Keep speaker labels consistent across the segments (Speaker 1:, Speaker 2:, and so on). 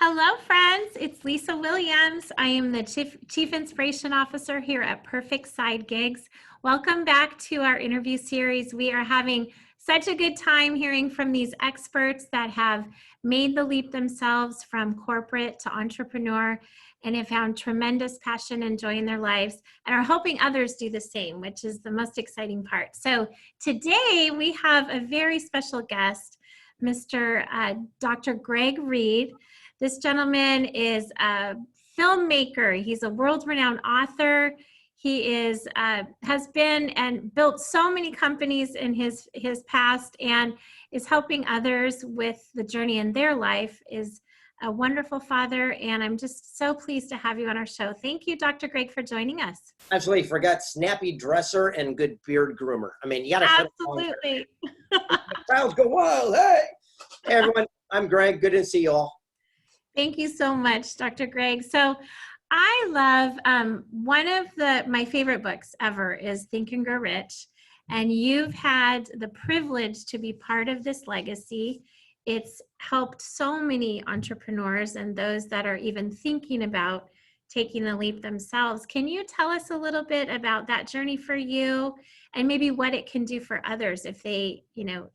Speaker 1: Hello, friends. It's Lisa Williams. I am the Chief Inspiration Officer here at Perfect Side Gigs. Welcome back to our interview series. We are having such a good time hearing from these experts that have made the leap themselves from corporate to entrepreneur and have found tremendous passion and joy in their lives and are hoping others do the same, which is the most exciting part. So today we have a very special guest, Mr. Dr. Greg Reid. This gentleman is a filmmaker. He's a world-renowned author. He has been and built so many companies in his past and is helping others with the journey in their life, is a wonderful father, and I'm just so pleased to have you on our show. Thank you, Dr. Greg, for joining us.
Speaker 2: Absolutely. Forgot snappy dresser and good beard groomer. I mean, you got to cut
Speaker 1: Absolutely.
Speaker 2: the crowds go wild. Hey, everyone. I'm Greg. Good to see you all.
Speaker 1: Thank you so much, Dr. Greg. So I love, one of my favorite books ever is Think and Grow Rich. And you've had the privilege to be part of this legacy. It's helped so many entrepreneurs and those that are even thinking about taking the leap themselves. Can you tell us a little bit about that journey for you and maybe what it can do for others if they,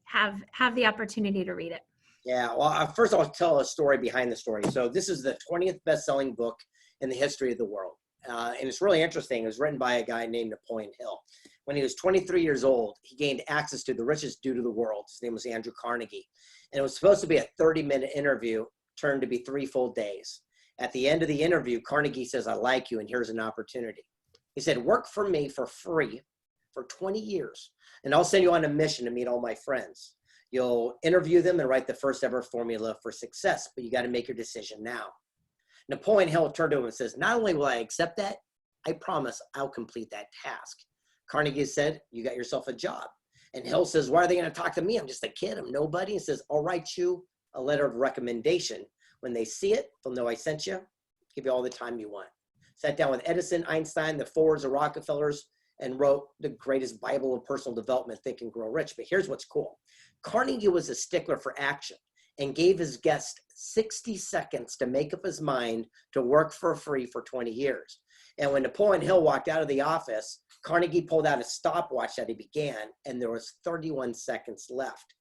Speaker 1: have the opportunity to read it?
Speaker 2: Yeah. Well, first I'll tell a story behind the story. So this is the 20th best-selling book in the history of the world. And it's really interesting. It was written by a guy named Napoleon Hill. When he was 23 years old, he gained access to the richest dude of the world. His name was Andrew Carnegie. And it was supposed to be a 30-minute interview, turned to be 3 full days. At the end of the interview, Carnegie says, "I like you, and here's an opportunity." He said, "Work for me for free for 20 years, and I'll send you on a mission to meet all my friends. You'll interview them and write the first ever formula for success, but you got to make your decision now." Napoleon Hill turned to him and says, "Not only will I accept that, I promise I'll complete that task." Carnegie said, "You got yourself a job." And Hill says, "Why are they going to talk to me? I'm just a kid. I'm nobody." He says, "I'll write you a letter of recommendation. When they see it, they'll know I sent you. Give you all the time you want." Sat down with Edison, Einstein, the Fords, the Rockefellers, and wrote the greatest Bible of personal development, Think and Grow Rich. But here's what's cool. Carnegie was a stickler for action and gave his guest 60 seconds to make up his mind to work for free for 20 years. And when Napoleon Hill walked out of the office, Carnegie pulled out a stopwatch that he began, and there was 31 seconds left.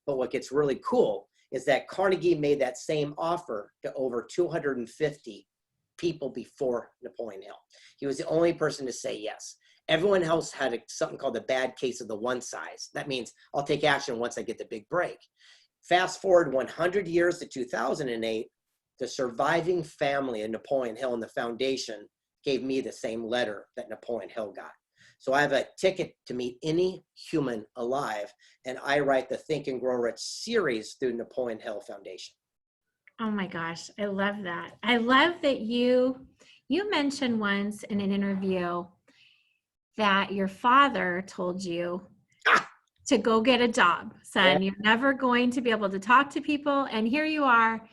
Speaker 2: But what gets really cool is that Carnegie made that same offer to over 250 people before Napoleon Hill. He was the only person to say yes. Everyone else had something called the bad case of the one size. That means I'll take action once I get the big break. Fast forward 100 years to 2008, the surviving family of Napoleon Hill and the foundation gave me the same letter that Napoleon Hill got. So I have a ticket to meet any human alive, and I write the Think and Grow Rich series through Napoleon Hill Foundation.
Speaker 1: Oh my gosh, I love that. I love that you mentioned once in an interview that your father told you to go get a job. Son, you're never going to be able to talk to people. And here you are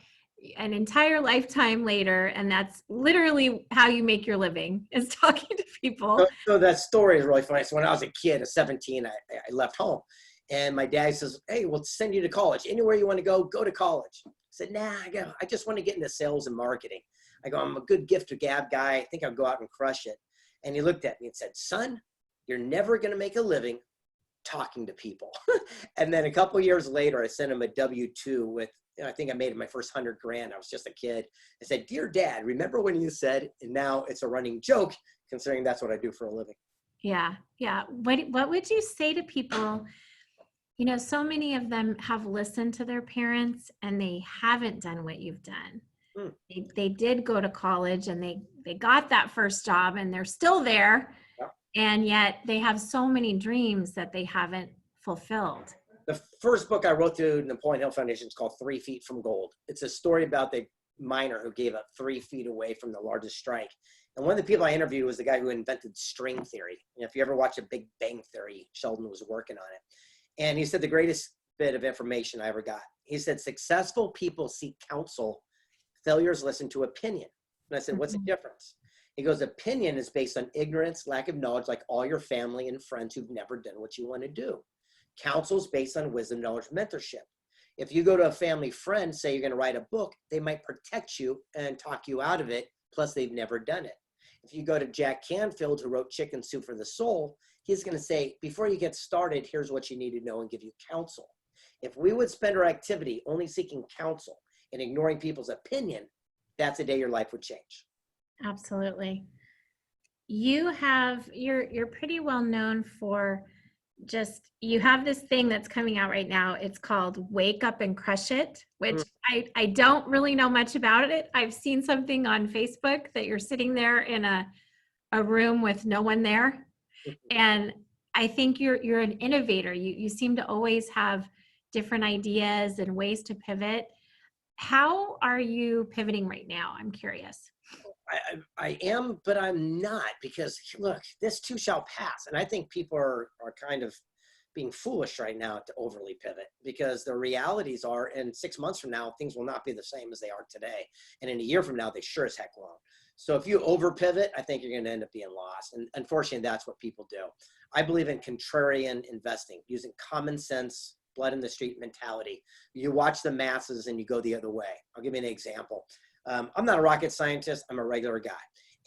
Speaker 1: an entire lifetime later. And that's literally how you make your living, is talking to people.
Speaker 2: So that story is really funny. So when I was a kid at 17, I left home. And my dad says, "Hey, we'll send you to college. Anywhere you want to go to college." I said, "Nah, I just want to get into sales and marketing." I go, "I'm a good gift to gab guy. I think I'll go out and crush it." And he looked at me and said, "Son, you're never going to make a living talking to people." And then a couple of years later, I sent him a W-2 with, I think I made my first 100 grand. I was just a kid. I said, "Dear Dad, remember when you said," and now it's a running joke considering that's what I do for a living.
Speaker 1: Yeah. Yeah. What would you say to people? So many of them have listened to their parents and they haven't done what you've done. They did go to college and they got that first job and they're still there. And yet they have so many dreams that they haven't fulfilled.
Speaker 2: The first book I wrote through Napoleon Hill Foundation is called 3 Feet from Gold. It's a story about the miner who gave up 3 feet away from the largest strike. And one of the people I interviewed was the guy who invented string theory. If you ever watch a Big Bang Theory, Sheldon was working on it. And he said the greatest bit of information I ever got. He said, "Successful people seek counsel. Failures listen to opinion." And I said, "What's the difference?" He goes, "Opinion is based on ignorance, lack of knowledge, like all your family and friends who've never done what you want to do. Counsel is based on wisdom, knowledge, mentorship. If you go to a family friend, say you're going to write a book, they might protect you and talk you out of it. Plus, they've never done it. If you go to Jack Canfield, who wrote Chicken Soup for the Soul, he's going to say, before you get started, here's what you need to know and give you counsel. If we would spend our activity only seeking counsel and ignoring people's opinion, that's the day your life would change.
Speaker 1: Absolutely. You're pretty well known for you have this thing that's coming out right now. It's called Wake Up and Crush It, which I don't really know much about it. I've seen something on Facebook that you're sitting there in a room with no one there. And I think you're an innovator. You seem to always have different ideas and ways to pivot. How are you pivoting right now? I'm curious.
Speaker 2: I am, but I'm not, because look, this too shall pass. And I think people are kind of being foolish right now to overly pivot, because the realities are in 6 months from now, things will not be the same as they are today. And in a year from now, they sure as heck won't. So if you over pivot, I think you're going to end up being lost. And unfortunately, that's what people do. I believe in contrarian investing, using common sense, blood in the street mentality. You watch the masses and you go the other way. I'll give you an example. I'm not a rocket scientist. I'm a regular guy.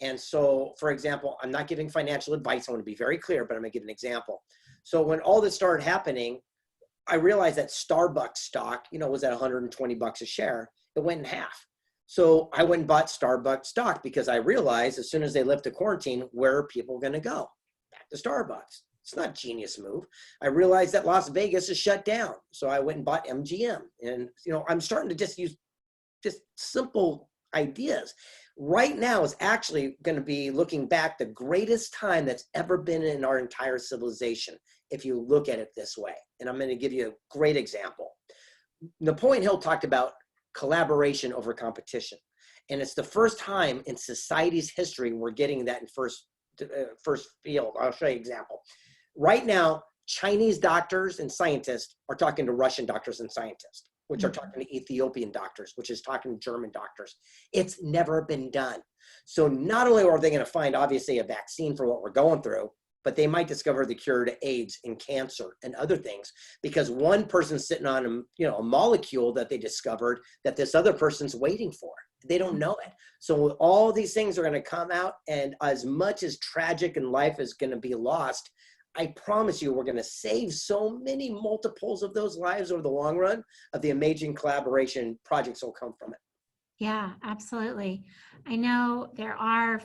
Speaker 2: And so, for example, I'm not giving financial advice. I want to be very clear, but I'm going to give an example. So when all this started happening, I realized that Starbucks stock, was at 120 bucks a share. It went in half. So I went and bought Starbucks stock, because I realized as soon as they lift the quarantine, where are people going to go? Back to Starbucks. It's not a genius move. I realized that Las Vegas is shut down. So I went and bought MGM. And, I'm starting to just use just simple ideas. Right now is actually going to be, looking back, the greatest time that's ever been in our entire civilization, if you look at it this way. And I'm going to give you a great example. Napoleon Hill talked about collaboration over competition. And it's the first time in society's history we're getting that in first field. I'll show you an example. Right now, Chinese doctors and scientists are talking to Russian doctors and scientists, which are talking to Ethiopian doctors, which is talking to German doctors. It's never been done. So not only are they going to find, obviously, a vaccine for what we're going through, but they might discover the cure to AIDS and cancer and other things, because one person's sitting on a molecule that they discovered that this other person's waiting for. They don't know it. So all these things are going to come out, and as much as tragic in life is going to be lost, I promise you, we're going to save so many multiples of those lives over the long run of the amazing collaboration projects that will come from it.
Speaker 1: Yeah, absolutely. I know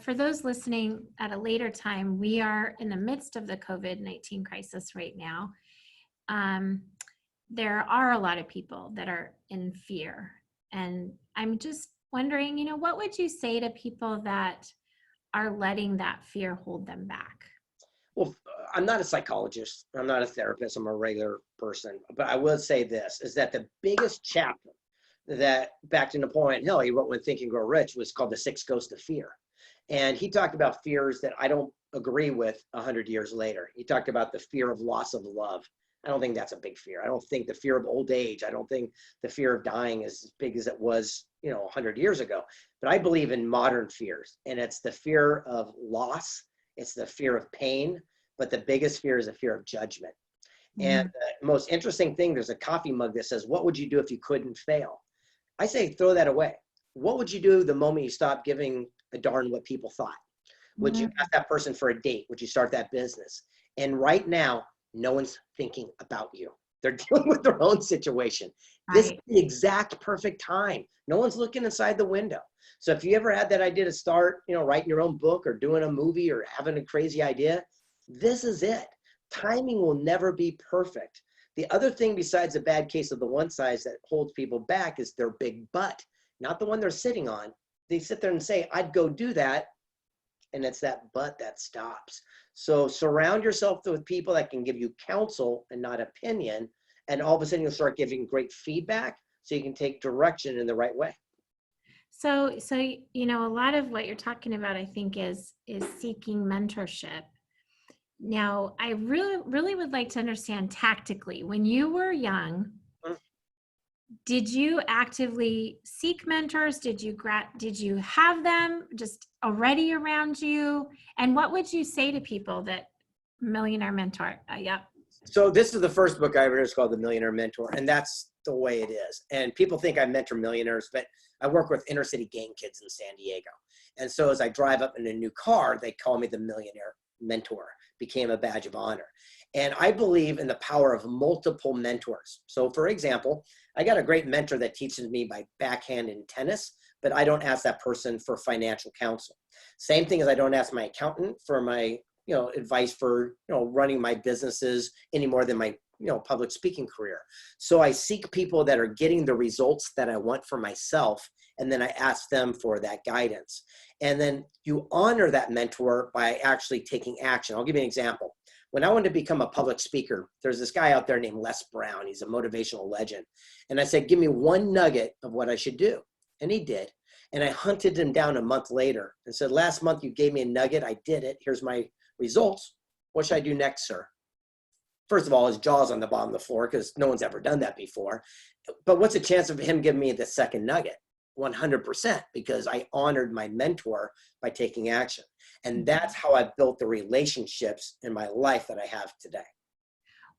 Speaker 1: for those listening at a later time, we are in the midst of the COVID-19 crisis right now. There are a lot of people that are in fear. And I'm just wondering, what would you say to people that are letting that fear hold them back?
Speaker 2: Well, I'm not a psychologist. I'm not a therapist. I'm a regular person. But I will say this, is that the biggest chapter that, back to Napoleon Hill, he wrote When Think and Grow Rich, was called The Six Ghosts of Fear. And he talked about fears that I don't agree with 100 years later. He talked about the fear of loss of love. I don't think that's a big fear. I don't think the fear of old age, I don't think the fear of dying is as big as it was, 100 years ago. But I believe in modern fears, and it's the fear of loss. It's the fear of pain, but the biggest fear is the fear of judgment. And the most interesting thing, there's a coffee mug that says, what would you do if you couldn't fail? I say, throw that away. What would you do the moment you stop giving a darn what people thought? Would you ask that person for a date? Would you start that business? And right now, no one's thinking about you. They're dealing with their own situation. This is the exact perfect time. No one's looking inside the window. So if you ever had that idea to start, writing your own book or doing a movie or having a crazy idea, this is it. Timing will never be perfect. The other thing besides the bad case of the one size that holds people back is their big butt, not the one they're sitting on. They sit there and say, I'd go do that. And it's that butt that stops. So surround yourself with people that can give you counsel and not opinion. And all of a sudden you'll start giving great feedback so you can take direction in the right way.
Speaker 1: So a lot of what you're talking about, I think, is seeking mentorship. Now, I really would like to understand tactically, when you were young, did you actively seek mentors? Did you have them just already around you? And what would you say to people that Millionaire Mentor?
Speaker 2: So this is the first book I ever wrote. It's called The Millionaire Mentor. And that's the way it is. And people think I mentor millionaires, but I work with inner city gang kids in San Diego. And so as I drive up in a new car, they call me the millionaire mentor, became a badge of honor. And I believe in the power of multiple mentors. So for example, I got a great mentor that teaches me by backhand in tennis, but I don't ask that person for financial counsel. Same thing as I don't ask my accountant for my, advice for, running my businesses any more than my, public speaking career. So I seek people that are getting the results that I want for myself, and then I ask them for that guidance. And then you honor that mentor by actually taking action. I'll give you an example. When I wanted to become a public speaker, there's this guy out there named Les Brown. He's a motivational legend. And I said, give me one nugget of what I should do. And he did. And I hunted him down a month later and said, last month you gave me a nugget. I did it. Here's my results. What should I do next, sir? First of all, his jaw's on the bottom of the floor because no one's ever done that before. But what's the chance of him giving me the second nugget? 100%, because I honored my mentor by taking action. And that's how I built the relationships in my life that I have today.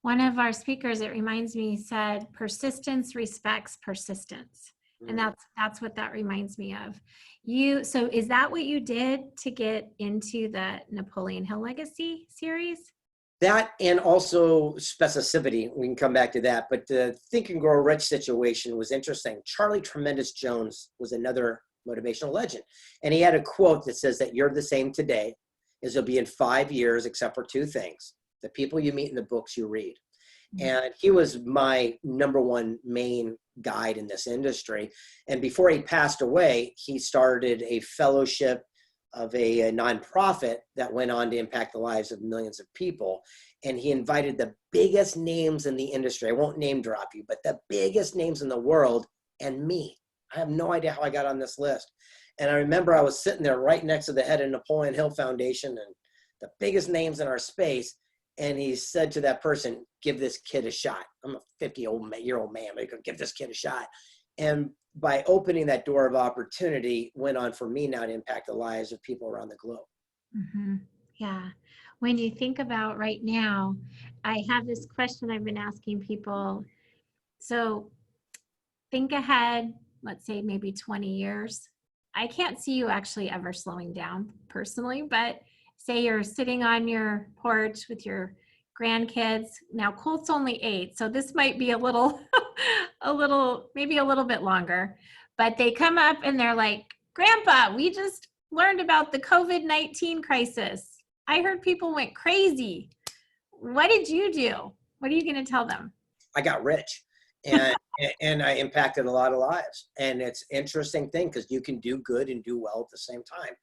Speaker 1: One of our speakers, it reminds me, said, persistence respects persistence. And that's what that reminds me of. So is that what you did to get into the Napoleon Hill Legacy series?
Speaker 2: That, and also specificity. We can come back to that. But the Think and Grow Rich situation was interesting. Charlie Tremendous Jones was another motivational legend. And he had a quote that says that you're the same today as you'll be in 5 years, except for two things: the people you meet and the books you read. And he was my number one main guide in this industry. And before he passed away, he started a fellowship of a nonprofit that went on to impact the lives of millions of people. And he invited the biggest names in the industry. I won't name drop you, but the biggest names in the world, and me. I have no idea how I got on this list. And I remember I was sitting there right next to the head of Napoleon Hill Foundation and the biggest names in our space. And he said to that person, give this kid a shot. I'm a 50-year-old man. I'm going to give this kid a shot. And by opening that door of opportunity, went on for me now to impact the lives of people around the globe.
Speaker 1: Mm-hmm. Yeah. When you think about right now, I have this question I've been asking people. So think ahead, let's say maybe 20 years. I can't see you actually ever slowing down personally, but say you're sitting on your porch with your grandkids. Now Colt's only 8, so this might be a little, maybe a little bit longer, but they come up and they're like, Grandpa, we just learned about the COVID-19 crisis. I heard people went crazy. What did you do? What are you going to tell them?
Speaker 2: I got rich and I impacted a lot of lives. And it's an interesting thing because you can do good and do well at the same time.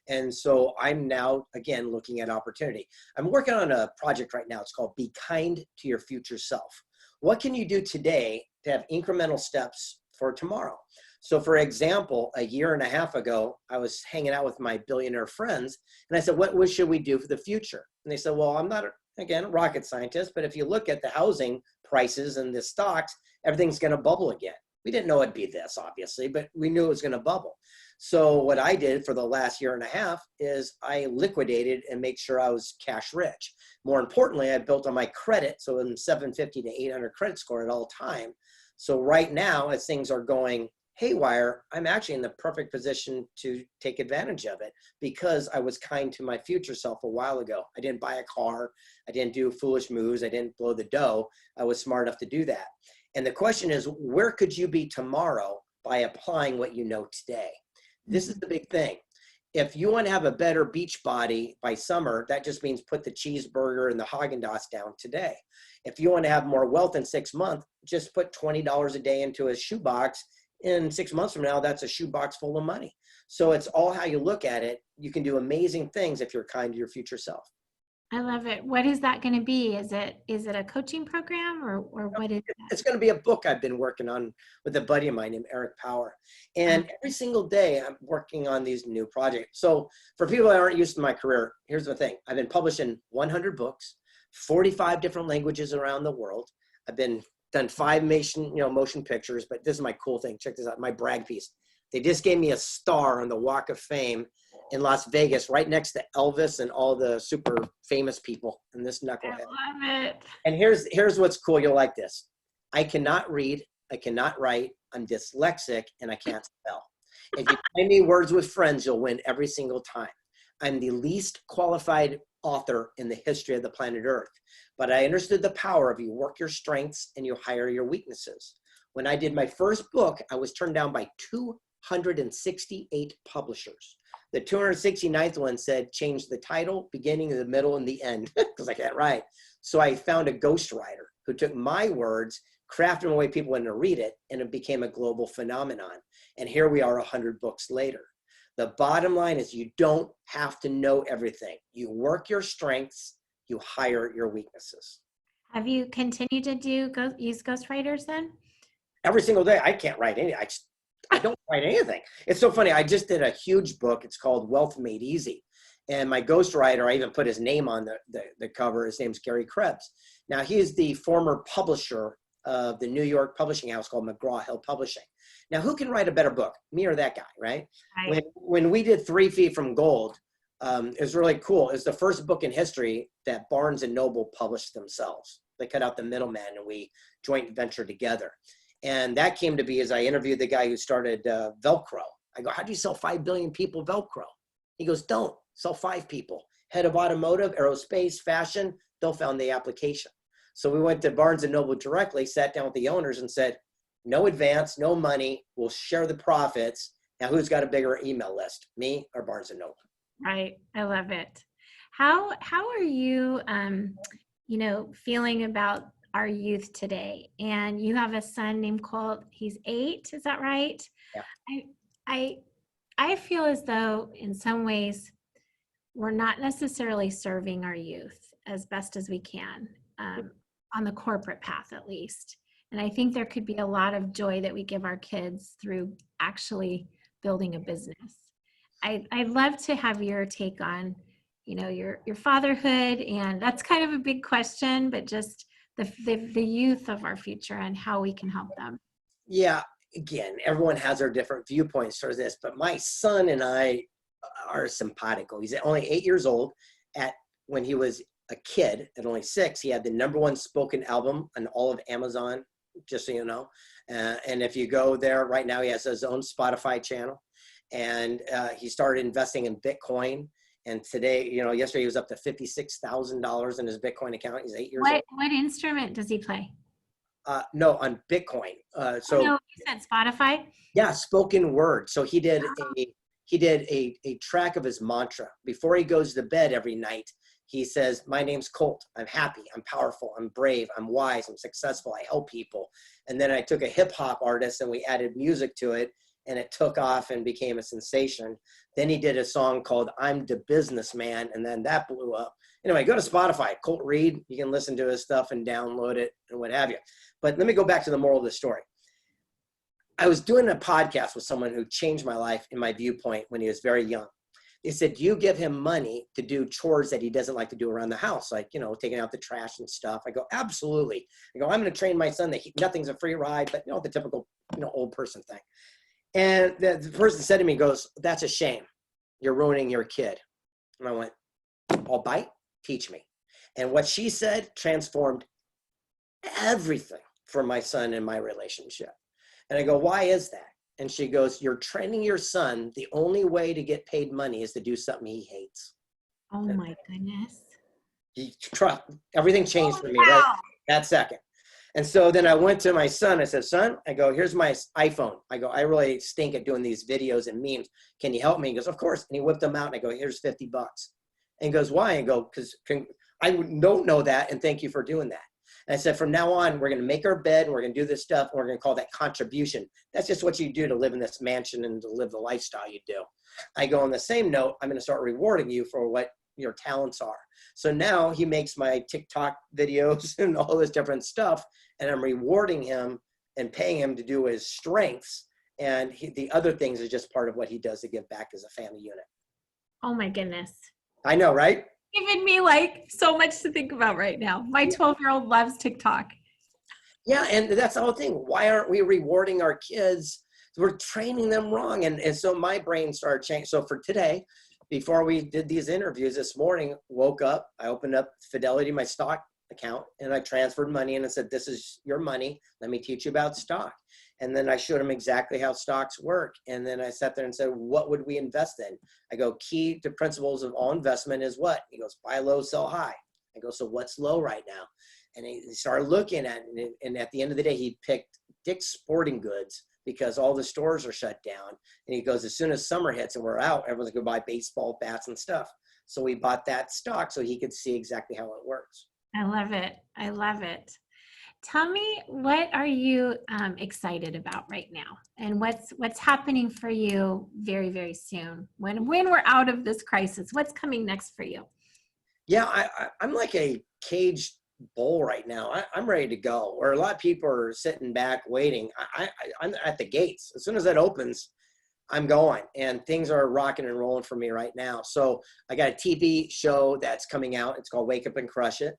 Speaker 2: And so I'm now, again, looking at opportunity. I'm working on a project right now. It's called Be Kind to Your Future Self. What can you do today to have incremental steps for tomorrow? So for example, a year and a half ago, I was hanging out with my billionaire friends and I said, what should we do for the future? And they said, well, I'm not, again, a rocket scientist, but if you look at the housing prices and the stocks, everything's going to bubble again. We didn't know it'd be this, obviously, but we knew it was going to bubble. So what I did for the last year and a half is I liquidated and made sure I was cash rich. More importantly, I built on my credit. So I'm 750 to 800 credit score at all time. So right now, as things are going haywire, I'm actually in the perfect position to take advantage of it because I was kind to my future self a while ago. I didn't buy a car. I didn't do foolish moves. I didn't blow the dough. I was smart enough to do that. And the question is, where could you be tomorrow by applying what you know today? This is the big thing. If you want to have a better beach body by summer, that just means put the cheeseburger and the Haagen-Dazs down today. If you want to have more wealth in 6 months, just put $20 a day into a shoebox. In 6 months from now, that's a shoebox full of money. So it's all how you look at it. You can do amazing things if you're kind to your future self.
Speaker 1: I love it. What is that going to be? Is it a coaching program or what is that?
Speaker 2: It's going to be a book I've been working on with a buddy of mine named Eric Power. And every single day I'm working on these new projects. So for people that aren't used to my career, here's the thing. I've been published in 100 books, 45 different languages around the world. I've done 5 motion pictures, but this is my cool thing. Check this out, my brag piece. They just gave me a star on the Walk of Fame in Las Vegas, right next to Elvis and all the super famous people in this knucklehead.
Speaker 1: I love it.
Speaker 2: And here's what's cool. You'll like this. I cannot read. I cannot write, I'm dyslexic, and I can't spell. If you play me Words with Friends, you'll win every single time. I'm the least qualified author in the history of the planet Earth, but I understood the power of you work your strengths and you hire your weaknesses. When I did my first book, I was turned down by 268 publishers. The 269th one said, change the title, beginning, the middle, and the end, because I can't write. So I found a ghostwriter who took my words, crafted them the way people wanted to read it, and it became a global phenomenon. And here we are 100 books later. The bottom line is you don't have to know everything. You work your strengths, you hire your weaknesses.
Speaker 1: Have you continued to use ghostwriters then?
Speaker 2: Every single day. I can't write anything. I don't write anything. It's so funny. I just did a huge book. It's called Wealth Made Easy. And my ghostwriter, I even put his name on the cover. His name's Gary Krebs. Now, he is the former publisher of the New York publishing house called McGraw-Hill Publishing. Now, who can write a better book, me or that guy, right? When we did 3 Feet from Gold, it was really cool. It was the first book in history that Barnes and Noble published themselves. They cut out the middleman and we joint ventured together. And that came to be as I interviewed the guy who started Velcro. I go, how do you sell 5 billion people Velcro? He goes, don't, sell 5 people. Head of automotive, aerospace, fashion, they'll found the application. So we went to Barnes and Noble directly, sat down with the owners and said, no advance, no money, we'll share the profits. Now who's got a bigger email list, me or Barnes and Noble?
Speaker 1: Right, I love it. How are you, feeling about our youth today? And you have a son named Colt. He's 8, is that right?
Speaker 2: Yeah.
Speaker 1: I feel as though in some ways we're not necessarily serving our youth as best as we can, on the corporate path at least. And I think there could be a lot of joy that we give our kids through actually building a business. I'd love to have your take on, your fatherhood, and that's kind of a big question, but just the youth of our future and how we can help them.
Speaker 2: Yeah, again, everyone has their different viewpoints towards this, but my son and I are simpatico. He's only 8 years old. When he was a kid, at only 6, he had the #1 spoken album on all of Amazon, just so you know. And if you go there right now, he has his own Spotify channel. And he started investing in Bitcoin. And today, yesterday he was up to $56,000 in his Bitcoin account. He's 8 years old.
Speaker 1: What instrument does he play?
Speaker 2: No, on Bitcoin.
Speaker 1: No, you said Spotify?
Speaker 2: Yeah, spoken word. So he did a track of his mantra. Before he goes to bed every night, he says, my name's Colt. I'm happy. I'm powerful. I'm brave. I'm wise. I'm successful. I help people. And then I took a hip hop artist and we added music to it, and it took off and became a sensation. Then he did a song called I'm the Businessman, and then that blew up. Anyway, go to Spotify, Colt Reid. You can listen to his stuff and download it and what have you. But let me go back to the moral of the story. I was doing a podcast with someone who changed my life in my viewpoint when he was very young. They said, do you give him money to do chores that he doesn't like to do around the house? Like, taking out the trash and stuff. I go, absolutely. I go, I'm going to train my son that nothing's a free ride, but the typical, old person thing. And the person said to me, goes, that's a shame. You're ruining your kid. And I went, I'll bite, teach me. And what she said transformed everything for my son and my relationship. And I go, why is that? And she goes, you're training your son. The only way to get paid money is to do something he hates.
Speaker 1: Oh my goodness.
Speaker 2: Everything changed for me right that second. And so then I went to my son. I said, son, I go, here's my iPhone. I go, I really stink at doing these videos and memes. Can you help me? He goes, of course. And he whipped them out. And I go, here's $50. And he goes, why? I go, because I don't know that. And thank you for doing that. And I said, from now on, we're going to make our bed. And we're going to do this stuff. And we're going to call that contribution. That's just what you do to live in this mansion and to live the lifestyle you do. I go, on the same note, I'm going to start rewarding you for what your talents are. So now he makes my TikTok videos and all this different stuff. And I'm rewarding him and paying him to do his strengths. And the other things is just part of what he does to give back as a family unit.
Speaker 1: Oh my goodness.
Speaker 2: I know, right?
Speaker 1: Giving me so much to think about right now. My 12-year-old loves TikTok.
Speaker 2: Yeah, and that's the whole thing. Why aren't we rewarding our kids? We're training them wrong. And so my brain started changing. So for today, before we did these interviews this morning, woke up, I opened up Fidelity, my stock account, and I transferred money and I said, this is your money. Let me teach you about stock. And then I showed him exactly how stocks work. And then I sat there and said, what would we invest in? I go, key to principles of all investment is what? He goes, buy low, sell high. I go, so what's low right now? And he started looking at it. And at the end of the day, he picked Dick's Sporting Goods because all the stores are shut down. And he goes, as soon as summer hits and we're out, everyone's going to buy baseball bats and stuff. So we bought that stock so he could see exactly how it works.
Speaker 1: I love it. I love it. Tell me, what are you excited about right now, and what's happening for you very, very soon when we're out of this crisis? What's coming next for you?
Speaker 2: Yeah, I'm like a caged bull right now. I'm ready to go. Where a lot of people are sitting back waiting. I'm at the gates. As soon as that opens, I'm going, and things are rocking and rolling for me right now. So I got a TV show that's coming out. It's called Wake Up and Crush It.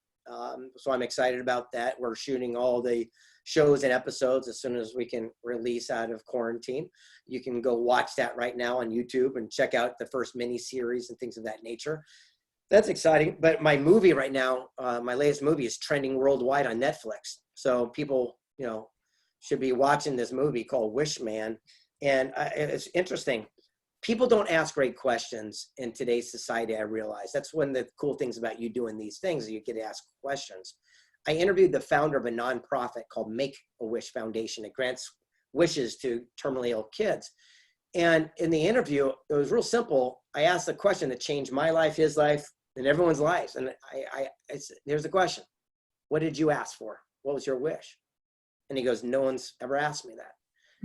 Speaker 2: So I'm excited about that. We're shooting all the shows and episodes as soon as we can release out of quarantine. You can go watch that right now on YouTube and check out the first mini series and things of that nature. That's exciting. But my movie right now, my latest movie is trending worldwide on Netflix. So people, should be watching this movie called Wish Man. And it's interesting. People don't ask great questions in today's society, I realize. That's one of the cool things about you doing these things, you get to ask questions. I interviewed the founder of a nonprofit called Make-A-Wish Foundation. It grants wishes to terminally ill kids. And in the interview, it was real simple. I asked a question that changed my life, his life, and everyone's lives. And I said, here's the question. What did you ask for? What was your wish? And he goes, no one's ever asked me that.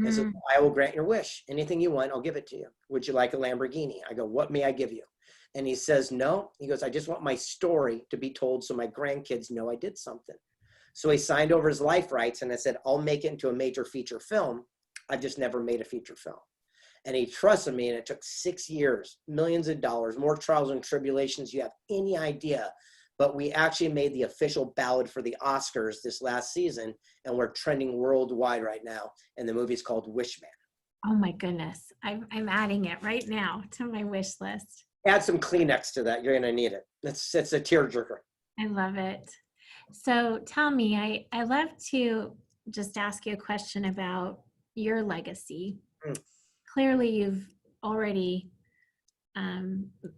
Speaker 2: I said, I will grant your wish. Anything you want, I'll give it to you. Would you like a Lamborghini? I go, what may I give you? And he says, no. He goes, I just want my story to be told so my grandkids know I did something. So he signed over his life rights, and I said, I'll make it into a major feature film. I've just never made a feature film. And he trusted me, and it took 6 years, millions of dollars, more trials and tribulations you have any idea. But we actually made the official ballot for the Oscars this last season, and we're trending worldwide right now. And the movie is called Wish Man.
Speaker 1: Oh my goodness. I'm adding it right now to my wish list.
Speaker 2: Add some Kleenex to that. You're going to need it. It's a tearjerker.
Speaker 1: I love it. So tell me, I love to just ask you a question about your legacy. Clearly, you've already,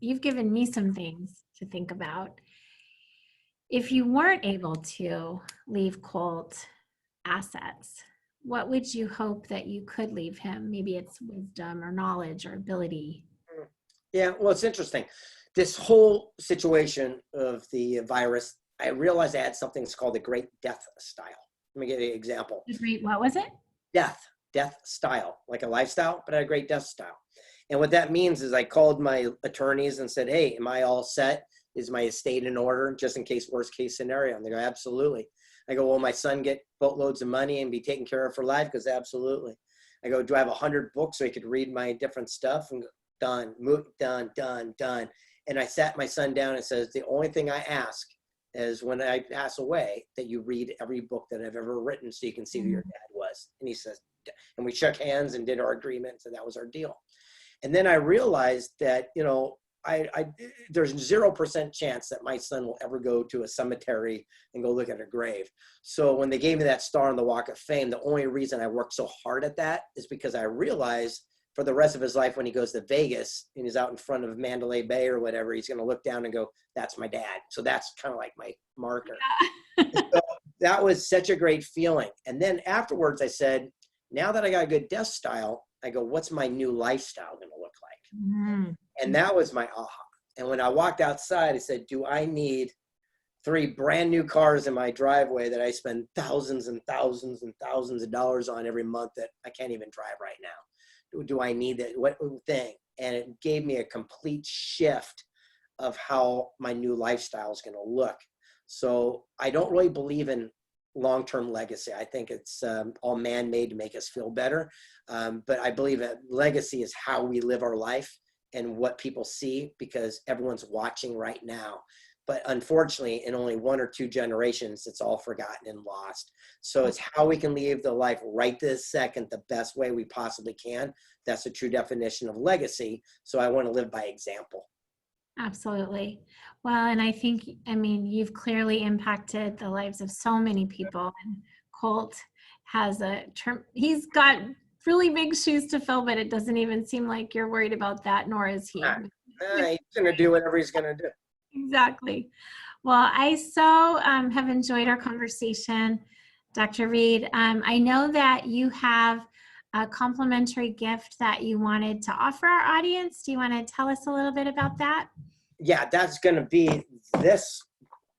Speaker 1: you've given me some things to think about. If you weren't able to leave Colt assets, what would you hope that you could leave him? Maybe it's wisdom or knowledge or ability.
Speaker 2: Yeah, well, it's interesting. This whole situation of the virus, I realized I had something that's called the Great Death Style. Let me give you an example.
Speaker 1: What was it?
Speaker 2: Death style, like a lifestyle, but a great death style. And what that means is I called my attorneys and said, hey, am I all set? Is my estate in order, just in case, worst case scenario? And they go, absolutely. I go, will my son get boatloads of money and be taken care of for life? Because absolutely. I go, do I have 100 books so he could read my different stuff? And go, done, done. And I sat my son down and says, the only thing I ask is when I pass away, that you read every book that I've ever written so you can see who your dad was. And he says, and we shook hands and did our agreement. So that was our deal. And then I realized that, there's 0% chance that my son will ever go to a cemetery and go look at a grave. So when they gave me that star on the Walk of Fame, the only reason I worked so hard at that is because I realized for the rest of his life, when he goes to Vegas and he's out in front of Mandalay Bay or whatever, he's going to look down and go, that's my dad. So that's kind of like my marker. So that was such a great feeling. And then afterwards I said, now that I got a good death style, I go, what's my new lifestyle going to look like? And that was my aha. And when I walked outside, I said, do I need 3 brand new cars in my driveway that I spend thousands and thousands and thousands of dollars on every month that I can't even drive right now? Do I need that? What thing? And it gave me a complete shift of how my new lifestyle is going to look. So I don't really believe in long-term legacy. I think it's all man-made to make us feel better. But I believe that legacy is how we live our life and what people see, because everyone's watching right now. But unfortunately, in only 1 or 2 generations, it's all forgotten and lost. So it's how we can leave the life right this second the best way we possibly can. That's the true definition of legacy. So I want to live by example.
Speaker 1: Absolutely. Well, and I think, I mean, you've clearly impacted the lives of so many people. And Colt has a term, he's got really big shoes to fill, but it doesn't even seem like you're worried about that, nor is he.
Speaker 2: He's going to do whatever he's going to do.
Speaker 1: Exactly. Well, I so have enjoyed our conversation, Dr. Reid. I know that you have a complimentary gift that you wanted to offer our audience. Do you want to tell us a little bit about that?
Speaker 2: Yeah, that's going to be this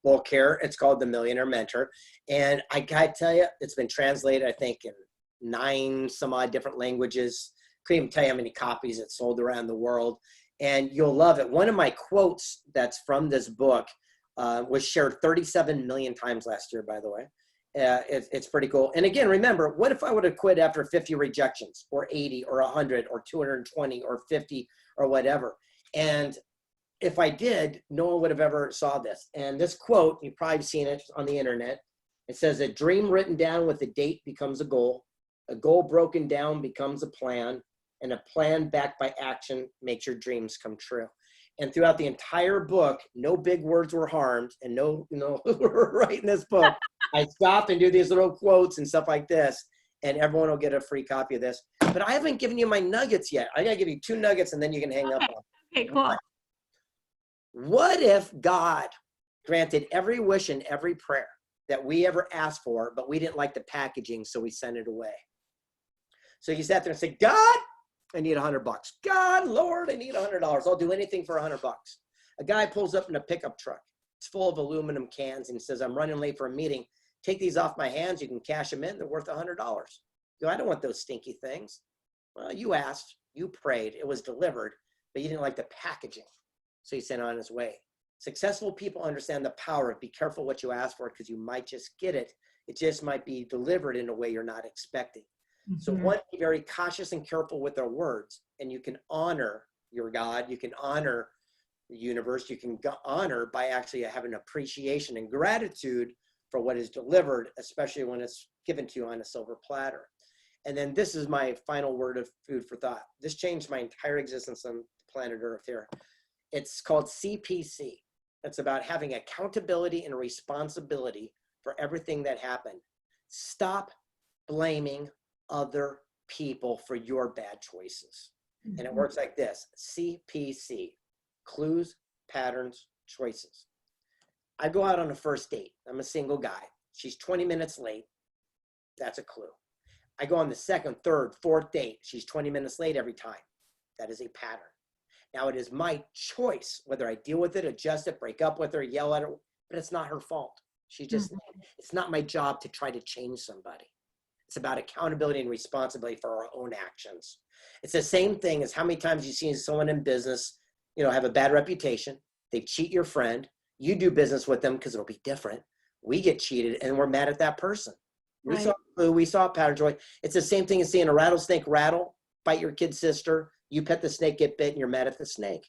Speaker 2: book here. It's called The Millionaire Mentor. And I got to tell you, it's been translated, I think, in 9 some odd different languages. Couldn't even tell you how many copies it sold around the world. And you'll love it. One of my quotes that's from this book was shared 37 million times last year, by the way. It's pretty cool. And again, remember, what if I would have quit after 50 rejections or 80 or 100 or 220 or 50 or whatever? And if I did, no one would have ever saw this. And this quote, you've probably seen it on the internet. It says, a dream written down with a date becomes a goal broken down becomes a plan, and a plan backed by action makes your dreams come true. And throughout the entire book, no big words were harmed, and no, writing this book, I stop and do these little quotes and stuff like this, and everyone will get a free copy of this. But I haven't given you my nuggets yet. I gotta give you 2 nuggets, and then you can hang up on.
Speaker 1: Okay, cool.
Speaker 2: What if God granted every wish and every prayer that we ever asked for, but we didn't like the packaging, so we sent it away? So you sat there and said, God, I need $100. God, Lord, I need $100. I'll do anything for $100. A guy pulls up in a pickup truck. It's full of aluminum cans and says, I'm running late for a meeting. Take these off my hands. You can cash them in. They're worth $100. You go, I don't want those stinky things. Well, you asked, you prayed, it was delivered, but you didn't like the packaging. So he sent on his way. Successful people understand the power of be careful what you ask for, because you might just get it. It just might be delivered in a way you're not expecting. So one, be very cautious and careful with our words, and you can honor your God, you can honor the universe, you can honor by actually having appreciation and gratitude for what is delivered, especially when it's given to you on a silver platter. And then this is my final word of food for thought. This changed my entire existence on planet Earth here. It's called CPC. It's about having accountability and responsibility for everything that happened. Stop blaming other people for your bad choices. And it works like this: CPC, clues, patterns, choices. I go out on a first date. I'm a single guy. She's 20 minutes late. That's a clue. I go on the second, third, fourth date. She's 20 minutes late every time. That is a pattern. Now it is my choice whether I deal with it, adjust it, break up with her, yell at her, but it's not her fault. She just, it's not my job to try to change somebody. It's about accountability and responsibility for our own actions. It's the same thing as how many times you've seen someone in business, have a bad reputation. They cheat your friend. You do business with them because it'll be different. We get cheated and we're mad at that person. Right. We saw a pattern, Joy. It's the same thing as seeing a rattlesnake rattle, bite your kid's sister. You pet the snake, get bit, and you're mad at the snake.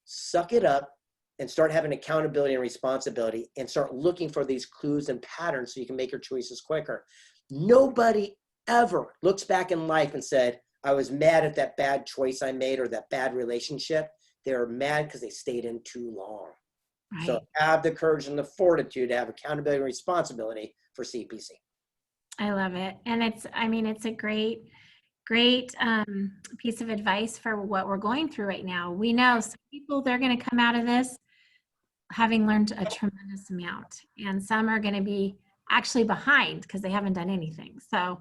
Speaker 2: Suck it up and start having accountability and responsibility, and start looking for these clues and patterns so you can make your choices quicker. Nobody ever looks back in life and said, I was mad at that bad choice I made or that bad relationship. They're mad because they stayed in too long. Right. So have the courage and the fortitude to have accountability and responsibility for CPC.
Speaker 1: I love it. And it's a great piece of advice for what we're going through right now. We know some people, they're going to come out of this having learned a tremendous amount, and some are going to be actually behind because they haven't done anything. So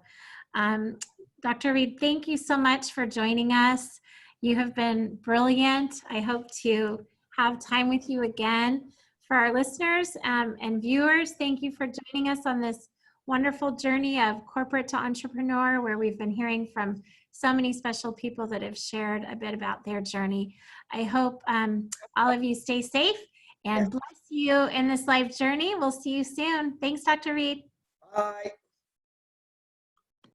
Speaker 1: Dr. Reid, thank you so much for joining us. You have been brilliant. I hope to have time with you again. For our listeners and viewers, thank you for joining us on this wonderful journey of corporate to entrepreneur, where we've been hearing from so many special people that have shared a bit about their journey. I hope all of you stay safe and bless you in this life journey. We'll see you soon. Thanks, Dr. Reid.
Speaker 2: Bye.